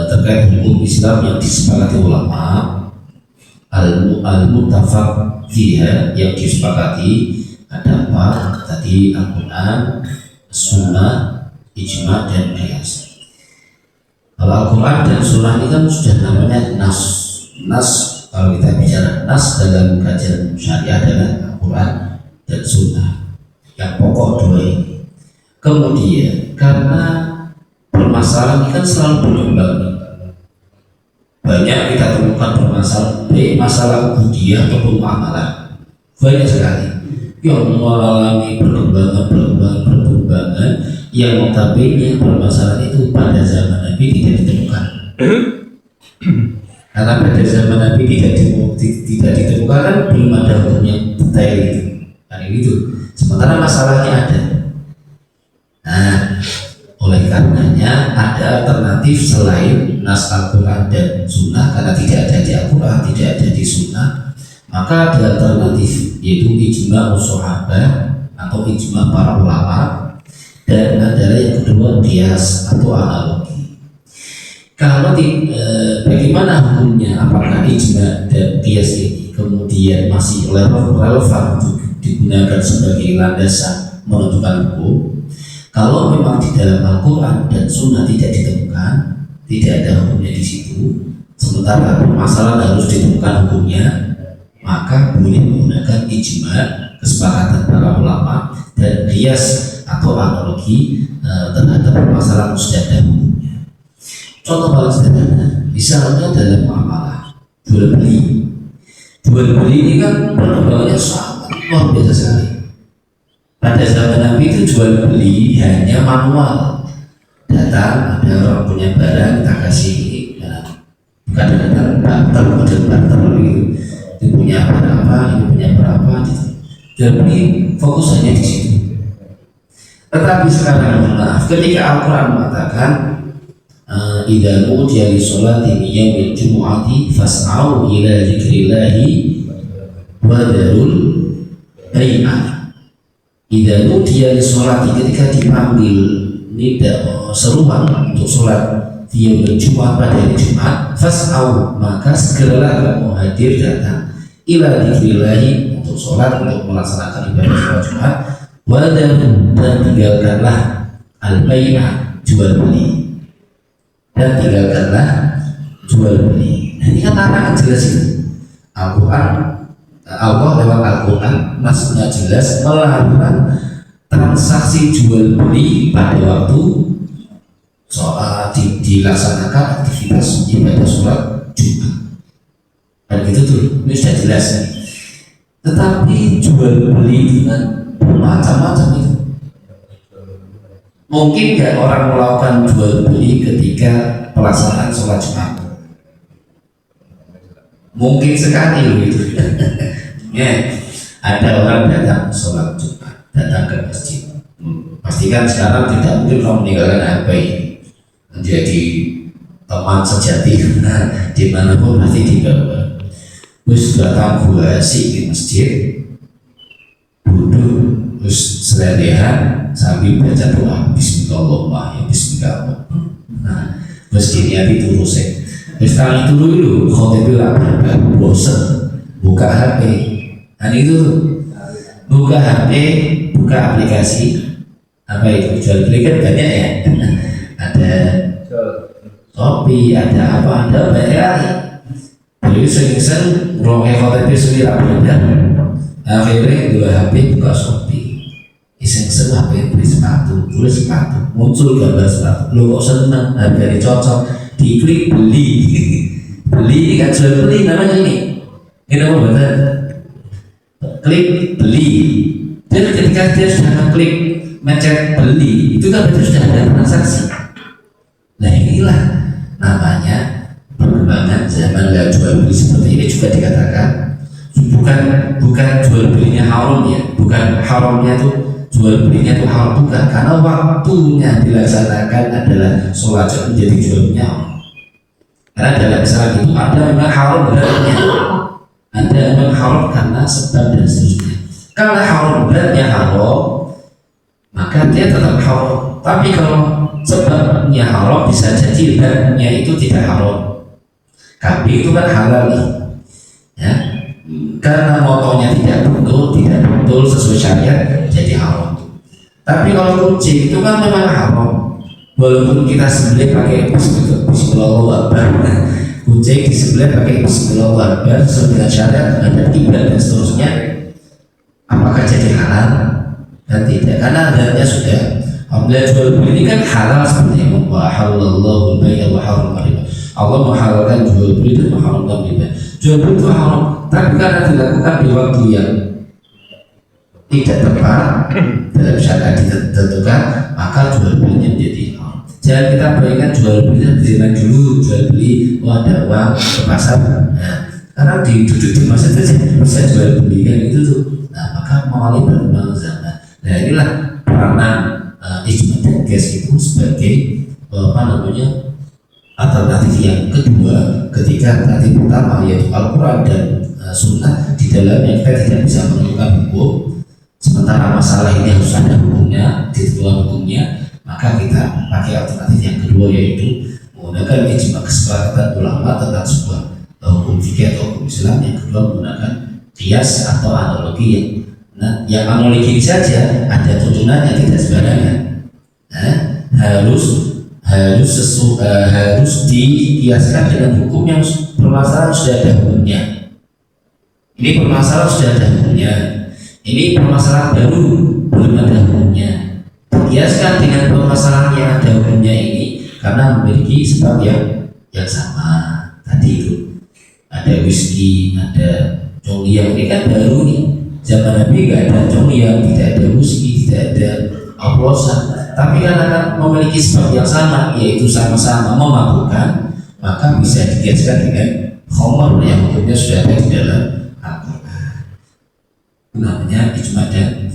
terkait hukum Islam yang disepakati ulama al-muttafaq fiha, yang disepakati ada apa? Tadi Al-Quran, Sunnah, ijma dan qiyas. Kalau Al-Quran dan Sunnah ini kan sudah namanya nas. Nas, kalau kita bicara nas dalam kajian syariah adalah Al-Quran dan Sunnah, yang pokok dua ini. Kemudian karena permasalahan ini kan selalu berkembang, banyak kita temukan permasalahan, baik masalah ubudiyah ataupun muamalah, banyak sekali yang mengalami perkembangan yang notabene permasalahan itu pada zaman Nabi tidak ditemukan. Karena pada zaman Nabi tidak ditemukan, kan belum ada hukum yang detail itu, kan itu. Sementara masalahnya ada. Nah, oleh karenanya ada alternatif selain nas Al-Quran dan Sunnah, karena tidak ada di Al-Quran, tidak ada di Sunnah, maka ada alternatif, yaitu ijma sahabat atau ijma para ulama, dan adalah yang kedua qiyas atau analogi. Kalau bagaimana hukumnya, apakah ijma dan qiyas ini kemudian masih relevan untuk digunakan sebagai landasan menentukan hukum? Kalau memang di dalam Al-Quran dan Sunnah tidak ditemukan, tidak ada hukumnya di situ, sementara permasalahan harus ditemukan hukumnya, maka boleh menggunakan ijma, kesepakatan para ulama, dan qiyas atau analogi terhadap permasalahan sudah ada hukumnya. Contoh paling sederhana, misalnya dalam muamalah jual beli. Jual beli ini kan perkembangannya sangat luar biasa sekali. Pada zaman Nabi itu jual beli hanya manual. Datang, ada orang punya barang, kita kasih bukan dengan barter, model barter gitu. Ini punya berapa, ini punya berapa gitu. Jual beli fokus hanya di situ. Tetapi sekarang maaf, ketika Al-Quran mengatakan idza nudiya lis-sholati min yaumil jumu'ati fas'au ila dzikrillahi wa dzarul bai'ah. Idza nudiya lis-sholati, ketika dipanggil nida seruan untuk sholat di yaumil jumu'ah pada hari Jumat, fas'au, maka segeralah kamu hadir datang ila dzikrillahi untuk sholat, untuk melaksanakan ibadah sholat Jumat, wa dzarul, dan tinggalkanlah al-bai'ah, jual beli, dan tinggalkanlah jual beli. Nah, ini kan larangan jelas itu. Al-Quran, Allah lewat Al-Quran maksudnya jelas melarang transaksi jual beli pada waktu dilaksanakan aktivitas ibadah sholat Jumat. Dan itu tuh, ini sudah jelas nih. Tetapi jual beli dengan macam-macam itu. Mungkin nggak orang melakukan jual beli ketika pelaksanaan sholat Jumat? Mungkin sekali gitu. Ya, ada orang datang sholat Jumat, datang ke masjid. Pastikan sekarang tidak mungkin kamu meninggalkan HP ini menjadi teman sejati dimanapun pasti dibawa. Terus datang gua asik di masjid, duduk, terus seledehan sambil baca doa Bismillahirrahmanirrahim, Bismillah. Nah, terus diniati terus ya. Terus kali itu dulu khotibnya lapar, bosen, buka HP. Nah itu tuh, buka HP, buka aplikasi. Apa itu, jual beli kan banyak ya. Ada Shopee, ada apa, ada banyak kali. Jadi sering-sering ngurungnya khotibnya sendiri lapar. Akhirnya dua HP buka Shopee. Iseng-iseng HP beli sepatu, tulis sepatu, muncul gambar sepatu. Lo kok seneng, harganya cocok, diklik beli. Beli kan jual beli namanya ini. Ini apa betul? Klik beli. Dan ketika dia sudah klik mencet beli, itu kan berarti sudah ada transaksi. Nah inilah namanya perkembangan zaman jual beli seperti ini juga dikatakan bukan jual belinya haram ya, bukan haramnya tuh jual belinya tuh haram, bukan, karena waktunya dilaksanakan adalah sholat menjadi jual belinya haram. Karena dalam Islam itu ada memang haram beratnya, ada memang haram karena sebab dan seterusnya. Kalau haram beratnya haram, maka dia tetap haram. Tapi kalau sebabnya haram, bisa jadi beratnya itu tidak haram. Kambing itu kan halal nih, ya. Karena motonya tidak betul sesuai syariat, jadi haram. Tapi kalau kucing itu kan memang haram, walaupun kita sembelih pakai Bismillahirrahmanirrahim, kucing disembelih pakai Bismillahirrahmanirrahim sesuai dengan syariat, ada tiba dan seterusnya, apakah jadi halal dan tidak? Karena adanya sudah. Alhamdulillah jual beli ini kan halal sebenarnya. Wa halallahu al-bai'a wa harrama riba. Allah menghalalkan jual beli dan mengharamkan riba. Jual beli itu haram, tapi karena dilakukan di waktu yang tidak tepat dalam syariat ditentukan, maka jual belinya menjadi haram. Jangan kita bayangkan jual beli zaman dulu, jual beli ada uang ke pasar. Nah, karena duduk di pasar itu bisa jual beli kan itu tuh. Nah, maka mulai berkembang zaman. Nah inilah peranan ijma dan qiyas itu sebagai alternatif yang kedua ketika alternatif pertama yaitu Al-Quran dan Sunnah di dalamnya kita tidak bisa menentukan hukum, sementara masalah ini harus ada hukumnya, ditentukan hukumnya, maka kita pakai alternatif yang kedua yaitu menggunakan ijma kesepakatan ulama tentang sebuah hukum fikih atau hukum Islam. Yang kedua menggunakan qiyas atau analogi yang analogi saja ada tuntunannya, tidak sembarangan. Harus harus dikiaskan dengan hukum yang permasalahan sudah ada hukumnya. Ini permasalahan sudah ada hukumnya. Ini permasalahan baru belum ada hukumnya. Dikiaskan dengan permasalahan yang ada hukumnya ini karena memiliki sebab yang sama. Tadi itu ada whisky, ada congyang, ini kan baru nih. Zaman Nabi nggak ada congyang, tidak ada whisky, tidak ada oplosan. Tapi karena memiliki sebab yang sama, yaitu sama-sama memabukkan, maka bisa dikiaskan dengan khamar yang hukumnya sudah ada di dalam Al-Quran. Namanya ijma dan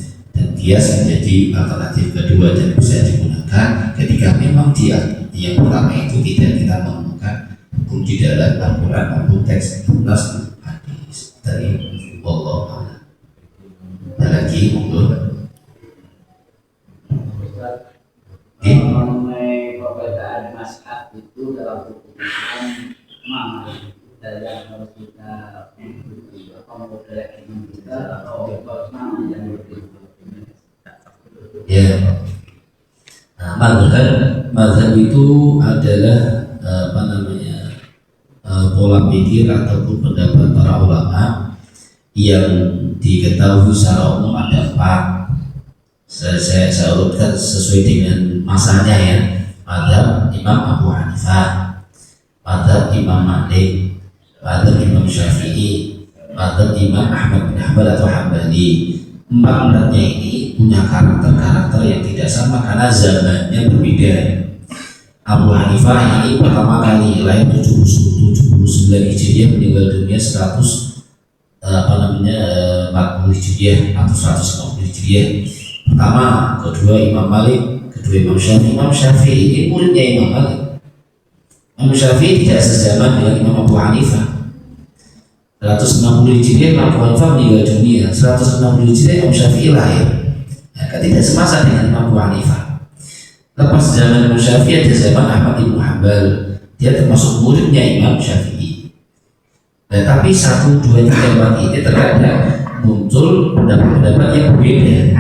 kias menjadi alternatif kedua dan bisa digunakan ketika memang dia yang pertama itu tidak kita menemukan hukum di dalam Al-Quran maupun teks nas hadis dari Allah. Ada lagi monggo. Mengenai perbedaan mazhab itu dalam keputusan mana yang harus kita ikuti, apa model kita atau mana yang berbeda? Ya, mazhab itu adalah pola pikir ataupun pendapat para ulama yang diketahui secara umum ada 4. Saya urutkan sesuai dengan masanya ya. Mazhab Imam Abu Hanifah, mazhab Imam Malik, mazhab Imam Syafi'i, mazhab Imam Ahmad bin Hanbal atau Hambali. 4 ini punya karakter-karakter yang tidak sama karena zamannya berbeda. Abu Hanifah ini pertama kali lahir 79 Hijriah, meninggal dunia 140 Hijriah atau 150 Hijriah. Pertama, kedua Imam Malik, kedua Imam Syafi'i. Imam Syafi'i ini muridnya Imam Malik. Imam Syafi'i tidak sezaman dengan Imam Abu Hanifah. 160 Hijriah Imam Abu Hanifah meninggal dunia, 160 Hijriah Imam Syafi'i lahir. Kan tidak semasa dengan Imam Abu Hanifah. Lepas zaman Imam Syafi'i ada zaman Ahmad bin Hanbal. Dia termasuk muridnya Imam Syafi'i. Nah, tapi 1, 2, 3, 4 ini terkadang muncul pendapat-pendapat yang berbeda.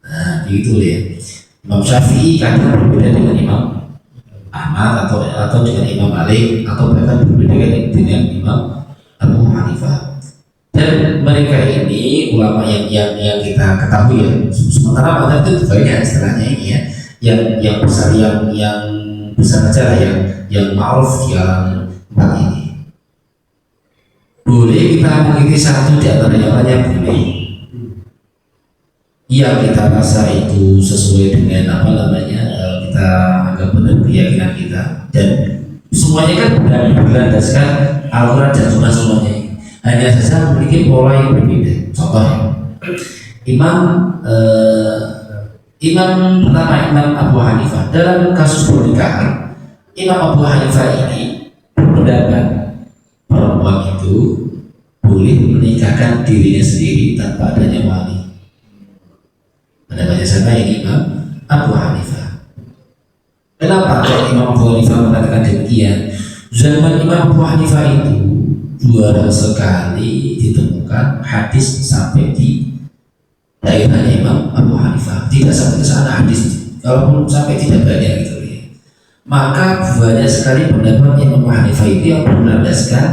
Nah, begitu ya. Imam Syafi'i kadang berbeda dengan Imam Ahmad atau dengan Imam Malik atau bahkan berbeda dengan Imam Abu Hanifah. Dan mereka ini ulama yang kita ketahui ya. Sementara mazhab itu banyak istilahnya ini ya. Yang besar yang besar saja yang ma'ruf yang 4 ini. Boleh kita mengikuti satu di antara yang lainnya boleh. Yang kita rasa itu sesuai dengan kita anggap benar keyakinan kita, dan semuanya kan berlandaskan Al-Quran dan Sunnah semuanya. Hanya saja memiliki pola yang berbeda. Contohnya, Imam pertama Imam Abu Hanifah dalam kasus pernikahan. Imam Abu Hanifah ini berpendapat perempuan itu boleh menikahkan dirinya sendiri tanpa adanya wali. Pendapatnya siapa? Ini Imam Abu Hanifah. Kenapa kalau Imam Abu Hanifah mengatakan demikian? Zaman Imam Abu Hanifah itu 2 sekali ditemukan hadis sampai di daerahnya Imam Abu Hanifah. Tidak sampai ke sana hadis, kalaupun sampai tidak banyak gitu ya. Maka banyak sekali pendapat Imam Abu Hanifah itu yang berlandaskan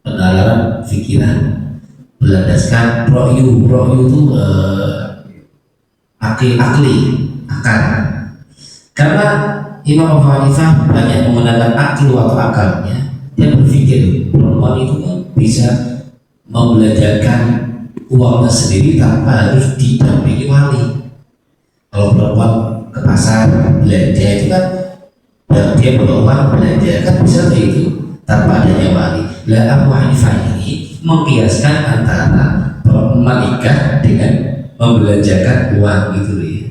penalaran pikiran, berlandaskan ro'yu itu akal. Karena Imam Abu Hanifah banyak menggunakan akal atau akalnya, dia berpikir perempuan itu kan bisa membelanjakan uangnya sendiri tanpa harus didampingi wali. Kalau perempuan ke pasar belanja itu kan dia beruang belanja kan bisa begitu tanpa adanya wali. Lah Abu Hanifah ini mengkiaskan antara menikah dengan membelanjakan uang gitu ya.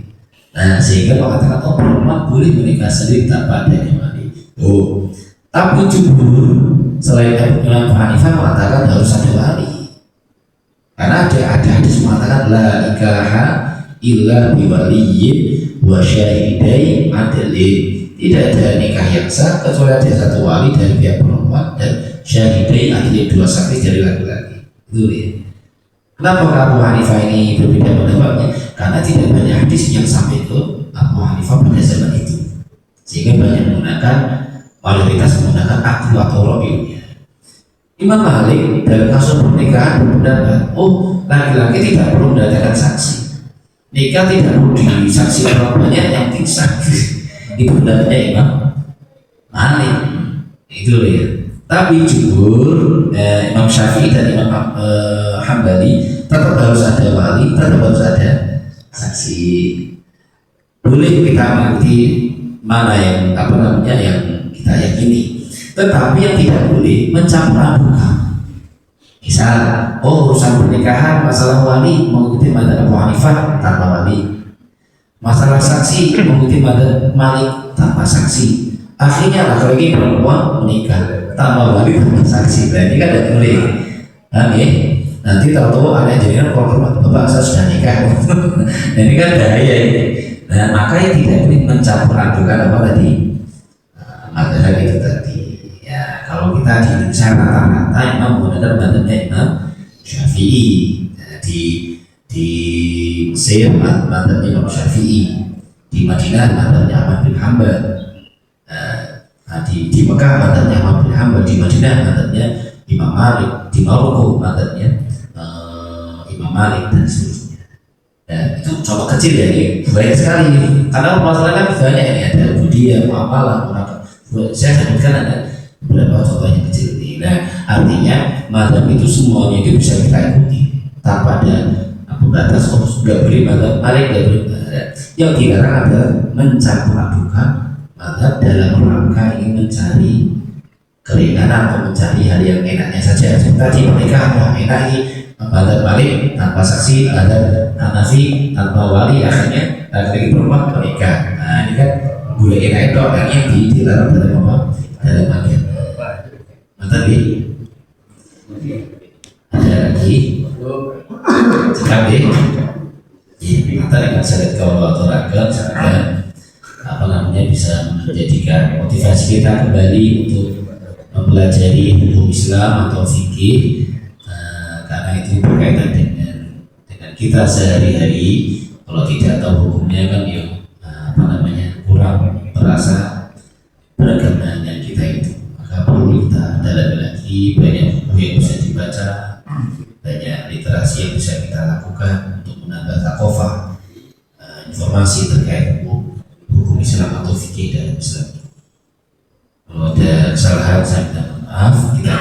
Nah, sehingga mengatakan perempuan boleh menikah sendiri tanpa adanya wali. Tapi jumhur selain Imam Abu Hanifah mengatakan harus ada wali. Karena ada hadis mengatakan la nikaha illa biwaliyyin wa syahidai adlin. Tidak ada nikah yang sah kecuali ada satu wali dari pihak perempuan dan syahidai adlin, 2 saksi dari laki-laki. Itu ya. Kenapa Abu Hanifah ini berbeda pendapatnya? Karena tidak banyak hadis yang sampai ke Abu Hanifah pada zaman itu, sehingga menggunakan mayoritas menggunakan aktu atau ro'ilnya. Imam Malik dalam kasus pernikahan berpendapat, oh laki-laki tidak perlu mendatangkan saksi, nikah tidak perlu disaksikan orang banyak yang kisah. Itu pendapatnya Imam Malik, itu loh ya. Tapi jumhur Imam Syafi'i dan Imam Hambali tetap harus ada wali, tetap harus ada saksi. Boleh kita mengerti mana yang yang kita yakini, tetapi yang tidak boleh mencampur adukan. Misal, urusan pernikahan masalah wali mengikuti madzhab Abu Hanifah tanpa wali, masalah saksi mengikuti madzhab Malik tanpa saksi. Akhirnya laki-laki perempuan menikah tanpa wali tanpa saksi. Berarti kan tidak boleh. Nanti tahu-tahu ada jadinya kalau bapak saya sudah nikah. Ini kan bahaya ini. Nah, makanya tidak boleh mencampur adukan apa tadi? Madzhab itu tadi. Ya, kalau kita di rata-rata Imam menggunakan madzhabnya Imam Syafi'i. Di Mesir madzhabnya Imam Syafi'i, di Madinah madzhabnya Ahmad bin Hanbal. Di Mekah madzhabnya Ahmad bin Hanbal, di Madinah madzhabnya Imam Malik, di Maroko madzhabnya Imam Malik dan seterusnya. Itu contoh kecil ya, ini banyak sekali. Karena masalahnya kan banyak ini, ada budaya, muamalah, saya sebutkan ada beberapa contoh yang kecil ini. Nah, artinya madzhab itu semuanya itu bisa kita ikuti tanpa ada batas. Nggak boleh madzhab Malik, nggak boleh. Yang dilarang adalah mencampur adukan madzhab dalam rangka ingin mencari keringanan atau mencari hal yang enaknya saja. Seperti pernikahan enak ini madzhab Malik tanpa saksi, madzhab Hanafi tanpa wali, akhirnya laki-laki perempuan menikah. Nah, ini kan boleh enak itu yang dilarang dalam apa? Dalam agama. Tadi ada lagi cekap deh. Kita dengan syarat kalau atau raga bisa menjadikan motivasi kita kembali untuk mempelajari hukum Islam atau fikih, karena itu berkaitan dengan kita sehari-hari. Kalau tidak tahu hukumnya kan ya kurang terasa beragama kita itu. Maka perlu kita dalami lagi, banyak buku yang bisa dibaca, banyak literasi yang bisa kita lakukan untuk menambah takofah, informasi terkait hukum Islam atau fikih dalam Islam. Kalau ada kesalahan saya minta maaf. Kita